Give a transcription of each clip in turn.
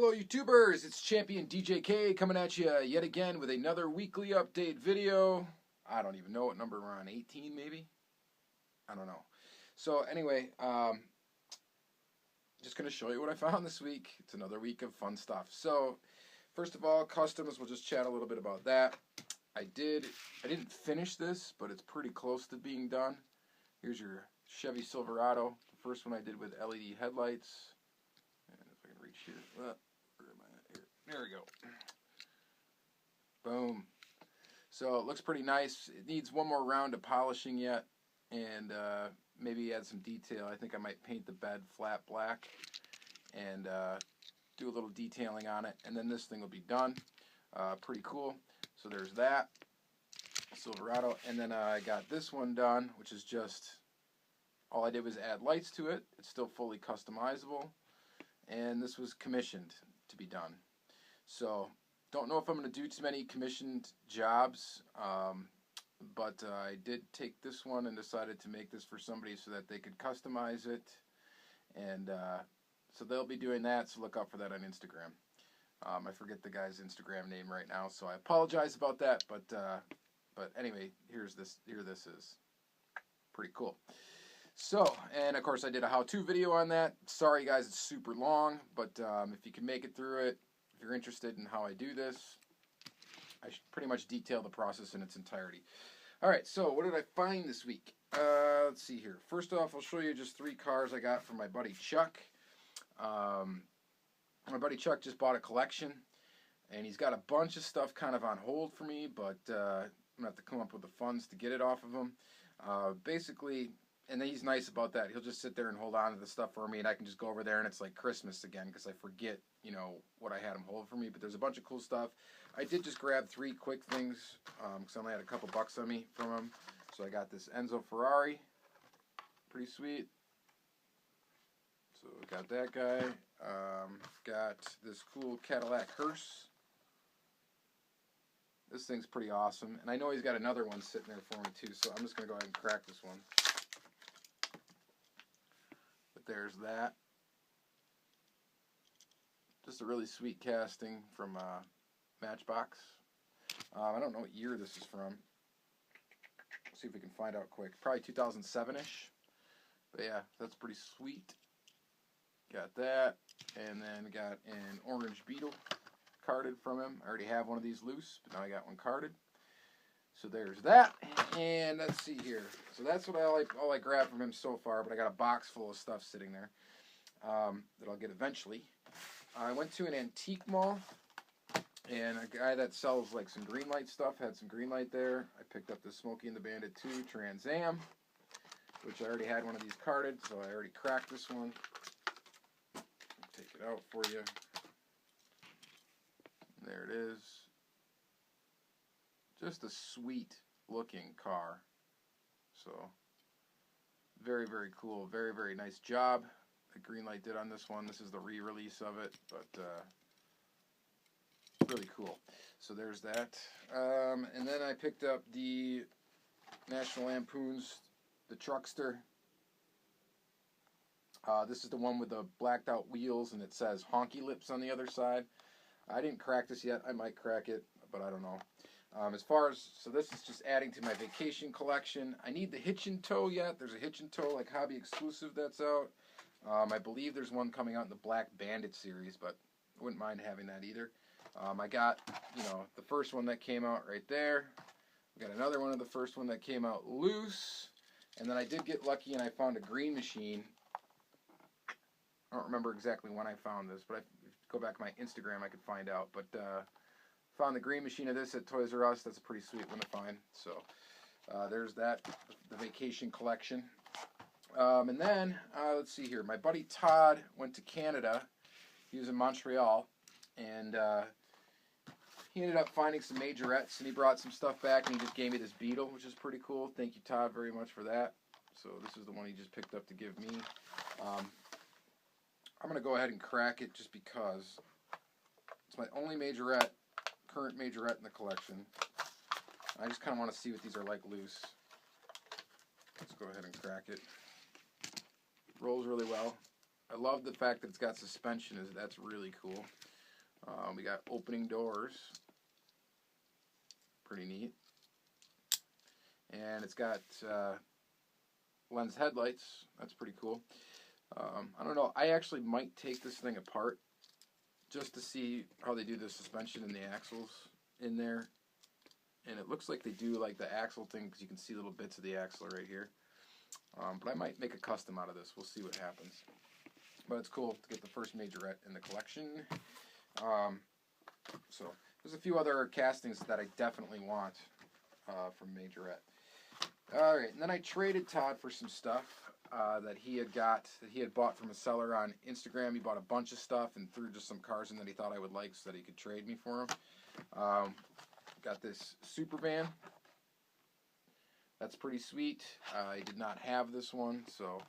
Hello YouTubers, it's Championdjk coming at you yet again with another weekly update video. I don't even know what number we're on, 18 maybe? I don't know. So anyway, just going to show you what I found this week. It's another week of fun stuff. So first of all, customs, we'll just chat a little bit about that. I didn't finish this, but it's pretty close to being done. Here's your Chevy Silverado, the first one I did with LED headlights. Reach here. Where am I at here? There we go. Boom. So it looks pretty nice. It needs one more round of polishing yet, and maybe add some detail. I think I might paint the bed flat black and do a little detailing on it, and then this thing will be done. Pretty cool. So there's that Silverado, and then I got this one done, which is just all I did was add lights to it. It's still fully customizable. And this was commissioned to be done. So, don't know if I'm going to do too many commissioned jobs, but I did take this one and decided to make this for somebody so that they could customize it. And so they'll be doing that, so look out for that on Instagram. I forget the guy's Instagram name right now, so I apologize about that, but anyway, here this is. Pretty cool. So, and of course I did a how-to video on that. Sorry guys, it's super long, but if you can make it through it, if you're interested in how I do this, I should pretty much detail the process in its entirety. Alright, so what did I find this week? Let's see here. First off, I'll show you just 3 cars I got from my buddy Chuck. My buddy Chuck just bought a collection, and he's got a bunch of stuff kind of on hold for me, but I'm going to have to come up with the funds to get it off of him. Basically, and he's nice about that. He'll just sit there and hold on to the stuff for me, and I can just go over there, and it's like Christmas again because I forget, you know, what I had him hold for me. But there's a bunch of cool stuff. I did just grab 3 quick things because I only had a couple bucks on me from him. So I got this Enzo Ferrari, pretty sweet. So I got that guy. Got this cool Cadillac hearse. This thing's pretty awesome, and I know he's got another one sitting there for me too. So I'm just gonna go ahead and crack this one. There's that. Just a really sweet casting from Matchbox. I don't know what year this is from. Let's see if we can find out quick. Probably 2007-ish. But yeah, that's pretty sweet. Got that. And then got an orange Beetle carded from him. I already have one of these loose, but now I got one carded. So there's that, and let's see here. So that's what all I grabbed from him so far, but I got a box full of stuff sitting there that I'll get eventually. I went to an antique mall, and a guy that sells like some Greenlight stuff had some Greenlight there. I picked up the Smokey and the Bandit 2 Trans Am, which I already had one of these carded, so I already cracked this one. Take it out for you. There it is. Just a sweet looking car. So very, very cool. Very, very nice job that Greenlight did on this one. This is the re-release of it, but really cool. So there's that. And then I picked up the National Lampoon's The Truckster. This is the one with the blacked out wheels, and it says honky lips on the other side. I didn't crack this yet. I might crack it, but I don't know. So this is just adding to my vacation collection. I need the hitch and tow yet. There's a hitch and tow like hobby exclusive that's out. I believe there's one coming out in the Black Bandit series, but I wouldn't mind having that either. I got, you know, the first one that came out right there. I got another one of the first one that came out loose. And then I did get lucky and I found a green machine. I don't remember exactly when I found this, but if you go back to my Instagram, I could find out. But found the green machine of this at Toys R Us. That's a pretty sweet one to find. So there's that, the vacation collection. And then, let's see here. My buddy Todd went to Canada. He was in Montreal. And he ended up finding some Majorettes. And he brought some stuff back. And he just gave me this Beetle, which is pretty cool. Thank you, Todd, very much for that. So this is the one he just picked up to give me. I'm going to go ahead and crack it just because it's my only Majorette, current Majorette in the collection. I just kind of want to see what these are like loose. Let's go ahead and crack it. Rolls really well. I love the fact that it's got suspension. That's really cool. We got opening doors. Pretty neat. And it's got lens headlights. That's pretty cool. I don't know. I actually might take this thing apart just to see how they do the suspension and the axles in there. And it looks like they do like the axle thing because you can see little bits of the axle right here. But I might make a custom out of this. We'll see what happens. But it's cool to get the first Majorette in the collection. So there's a few other castings that I definitely want from Majorette. Alright, and then I traded Todd for some stuff that he had bought from a seller on Instagram. He bought a bunch of stuff and threw just some cars in that he thought I would like so that he could trade me for them. Got this super van. That's pretty sweet. I did not have this one, so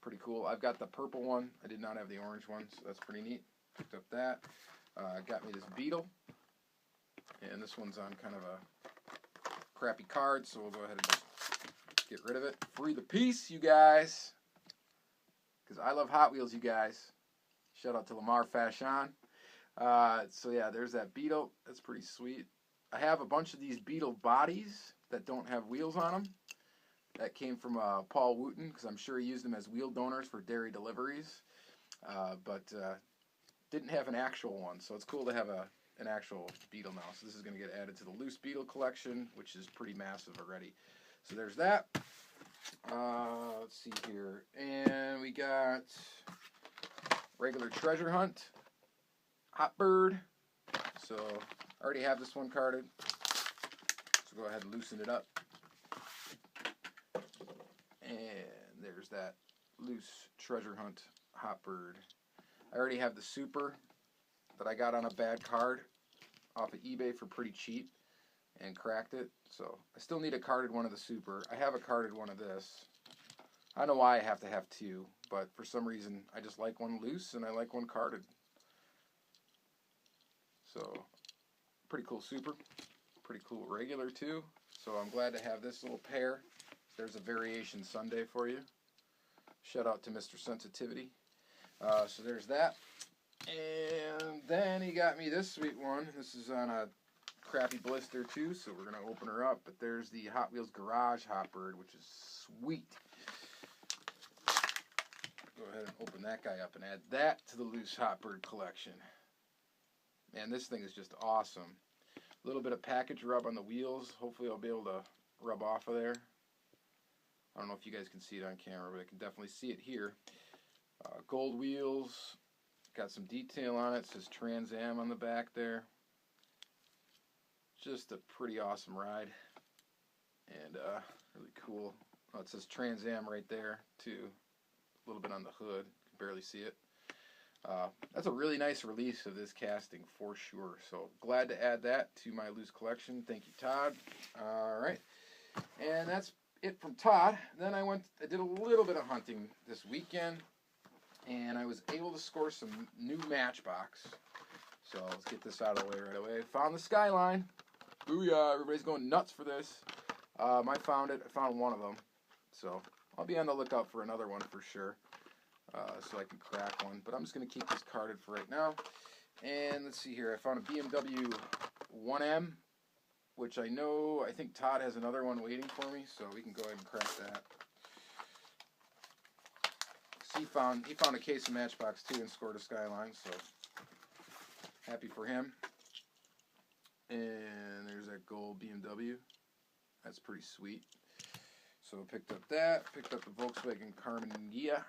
pretty cool. I've got the purple one. I did not have the orange one, so that's pretty neat. Picked up that. Got me this Beetle. And this one's on kind of a crappy card, so we'll go ahead and just get rid of it. Free the piece, you guys. Because I love Hot Wheels, you guys. Shout out to Lamar Fashion. So yeah, there's that Beetle. That's pretty sweet. I have a bunch of these Beetle bodies that don't have wheels on them. That came from Paul Wooten, because I'm sure he used them as wheel donors for dairy deliveries. But didn't have an actual one, so it's cool to have an actual Beetle now. So this is going to get added to the loose Beetle collection, which is pretty massive already. So there's that. Let's see here. And we got regular treasure hunt. Hot Bird. So I already have this one carded. So go ahead and loosen it up. And there's that loose treasure hunt Hot Bird. I already have the super that I got on a bad card off of eBay for pretty cheap and cracked it. So I still need a carded one of the super. I have a carded one of this. I don't know why I have to have two, but for some reason I just like one loose and I like one carded. So pretty cool super. Pretty cool regular too. So I'm glad to have this little pair. There's a variation Sunday for you. Shout out to Mr. Sensitivity. So there's that. And then he got me this sweet one. This is on a crappy blister too, so we're going to open her up. But there's the Hot Wheels Garage Hot Bird, which is sweet. Go ahead and open that guy up and add that to the loose Hot Bird collection. Man, this thing is just awesome. A little bit of package rub on the wheels. Hopefully I'll be able to rub off of there. I don't know if you guys can see it on camera, but I can definitely see it here. Gold wheels. Got some detail on it. It says Trans Am on the back there. Just a pretty awesome ride. And really cool. Oh, it says Trans Am right there, too. A little bit on the hood. You can barely see it. That's a really nice release of this casting for sure. So glad to add that to my loose collection. Thank you, Todd. All right. And that's it from Todd. Then I did a little bit of hunting this weekend. And I was able to score some new Matchbox. So let's get this out of the way right away. Found the Skyline. Booyah, everybody's going nuts for this. I found it. I found one of them. So I'll be on the lookout for another one for sure. So I can crack one. But I'm just going to keep this carded for right now. And let's see here. I found a BMW 1M, which I think Todd has another one waiting for me. So we can go ahead and crack that. He found a case of Matchbox too and scored a Skyline, so happy for him. And there's that gold BMW. That's pretty sweet. So picked up that. Picked up the Volkswagen Championdjk.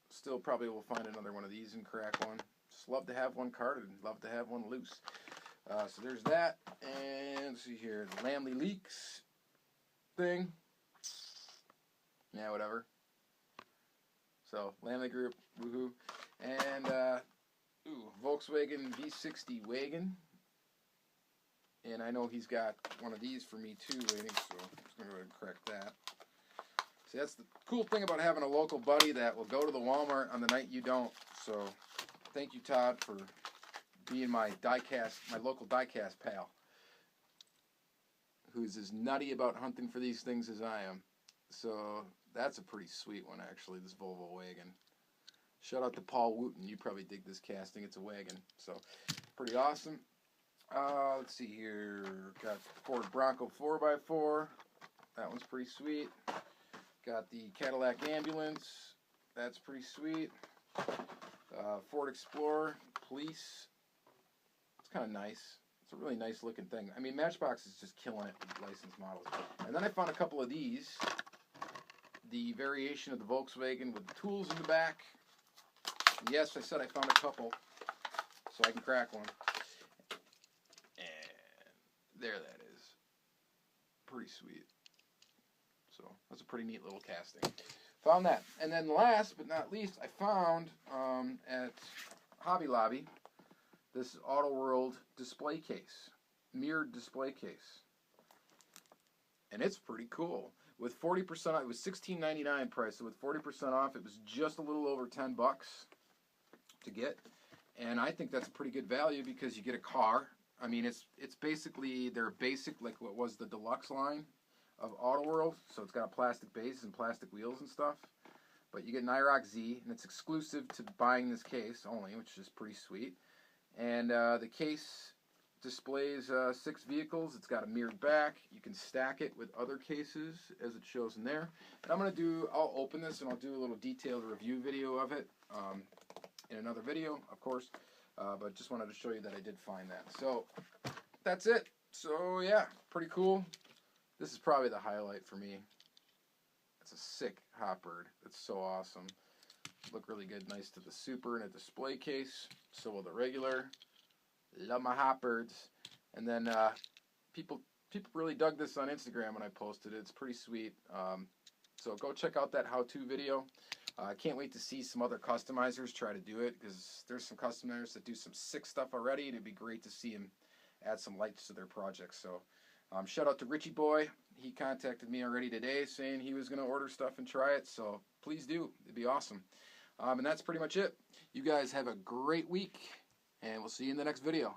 Still probably will find another one of these and crack one. Just love to have one carded and love to have one loose. So there's that. And let's see here, the Lamley Leaks thing. Yeah, whatever. So, Lamley Group, woohoo. And, Volkswagen V60 wagon. And I know he's got one of these for me too waiting, so I'm just going to go ahead and crack that. See, that's the cool thing about having a local buddy that will go to the Walmart on the night you don't. So, thank you, Todd, for being my local diecast pal, who's as nutty about hunting for these things as I am. So that's a pretty sweet one, actually, this Volvo wagon. Shout out to Paul Wooten. You probably dig this casting. It's a wagon. So, pretty awesome. Let's see here. Got the Ford Bronco 4x4. That one's pretty sweet. Got the Cadillac Ambulance. That's pretty sweet. Ford Explorer Police. It's kind of nice. It's a really nice looking thing. I mean, Matchbox is just killing it with licensed models. And then I found a couple of these. The variation of the Volkswagen with the tools in the back. Yes, I said I found a couple, so I can crack one. And there that is. Pretty sweet. So that's a pretty neat little casting. Found that. And then last but not least, I found at Hobby Lobby this Auto World display case. Mirrored display case. And it's pretty cool. With 40% off, it was $16.99 price, so with 40% off, it was just a little over $10 to get. And I think that's a pretty good value because you get a car. I mean, it's basically their basic, like what was the deluxe line of Auto World. So it's got a plastic base and plastic wheels and stuff. But you get an IROC Z, and it's exclusive to buying this case only, which is pretty sweet. And the case displays 6 vehicles. It's got a mirrored back. You can stack it with other cases as it shows in there. And I'll open this and I'll do a little detailed review video of it in another video, of course. But just wanted to show you that I did find that. So that's it. So yeah, pretty cool. This is probably the highlight for me. It's a sick hot bird. It's so awesome. Look really good, nice to the Super in a display case. So will the regular. Love my hot birds. And then people really dug this on Instagram when I posted it. It's pretty sweet. So go check out that how-to video. I can't wait to see some other customizers try to do it because there's some customers that do some sick stuff already. It'd be great to see them add some lights to their projects. So shout out to Richie Boy. He contacted me already today saying he was going to order stuff and try it. So please do. It'd be awesome. And that's pretty much it. You guys have a great week. And we'll see you in the next video.